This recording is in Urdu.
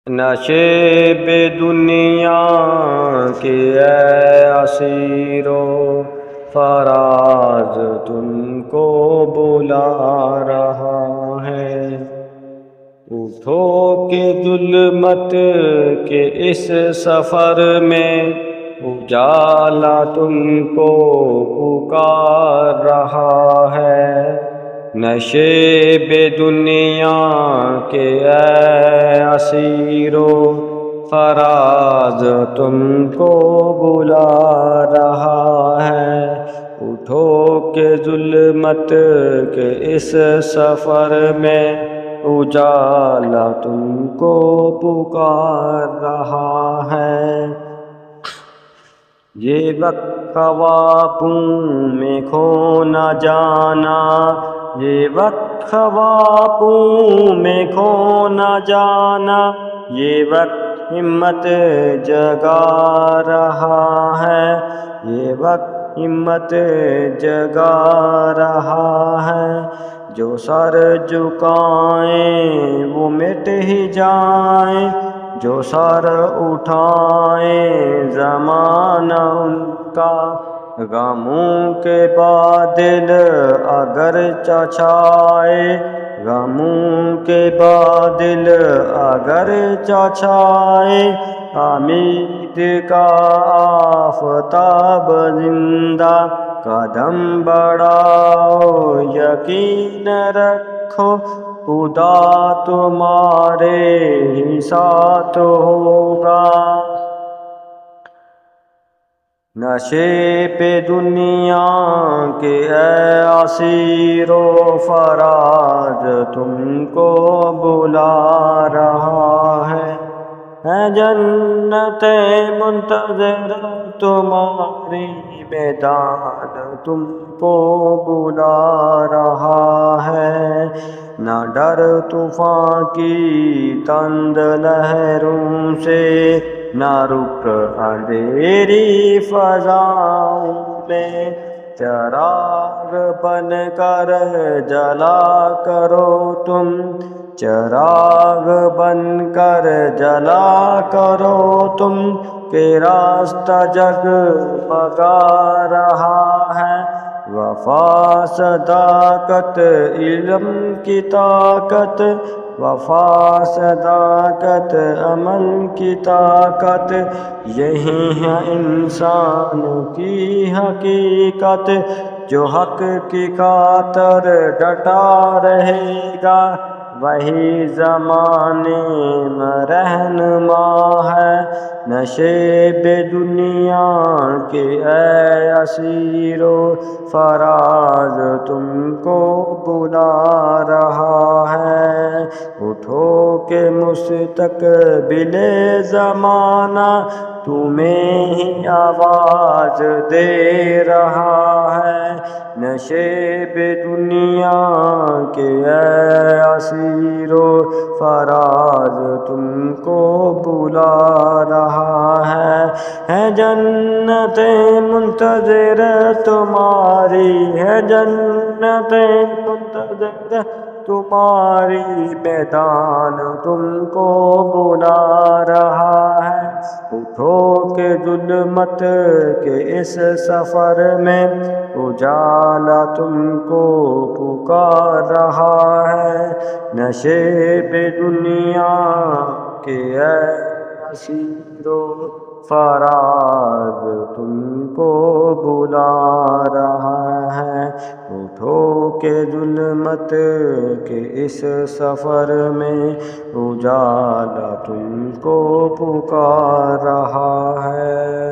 نشے بے دنیا کے اے اسیرو، فراز تم کو بلا رہا ہے۔ اٹھو کہ ظلمت کے اس سفر میں، اجالا تم کو پکار رہا ہے۔ نشے بے دنیا کے اے اسیرو، فراز تم کو بلا رہا ہے۔ اٹھو کہ ظلمت کے اس سفر میں، اجالا تم کو پکار رہا ہے۔ یہ وقت خوابوں میں کھو نہ جانا، یہ وقت خوابوں میں کھو نہ جانا، یہ وقت ہمت جگا رہا ہے، یہ وقت ہمت جگا رہا ہے۔ جو سر جھکائیں وہ مٹ ہی جائیں، جو سر اٹھائیں زمانہ ان کا۔ غموں کے بادل اگرچہ چھائے، غموں کے بادل اگرچہ چھائے، امید کا آفتاب زندہ۔ قدم بڑھاؤ یقین رکھو، خدا تمہارے ہی ساتھ ہوگا۔ نشے پہ دنیا کے اے اسیرو، فراز تم کو بلا رہا ہے۔ جنتیں منتظر تمہاری، میدان تم کو بلا رہا ہے۔ نہ ڈر طوفان کی تند لہروں سے، نہ رک اندھیری فضاؤں میں۔ چراغ بن کر جلا کرو تم، چراغ بن کر جلا کرو تم، کہ راستہ جگمگا رہا ہے۔ وفا صداقت علم کی طاقت، وفا صداقت عمل کی طاقت، یہی ہے انسان کی حقیقت۔ جو حق کی خاطر ڈٹا رہے گا، وہی زمانے میں رہنما ہے۔ نشے بے دنیا کے اے اسیرو، فراز تم کو بلا رہا ہے۔ اٹھو کہ مستقبل زمانہ تمہیں ہی آواز دے رہا ہے۔ نشے بے دنیا کے اے اسیرو، فراز تم کو بلا رہا ہے۔ جنتیں منتظر تمہاری، ہے جنتیں منتظر تمہاری، میدان تم کو بلا رہا ہے۔ اٹھو کہ ظلمت کے اس سفر میں، اجالا تم کو پکار رہا ہے۔ نشے بے دنیا کے اے اسیرو، فراز تم کو بلا رہا ہے۔ اٹھو کہ ظلمت کے اس سفر میں، اجالا تم کو پکار رہا ہے۔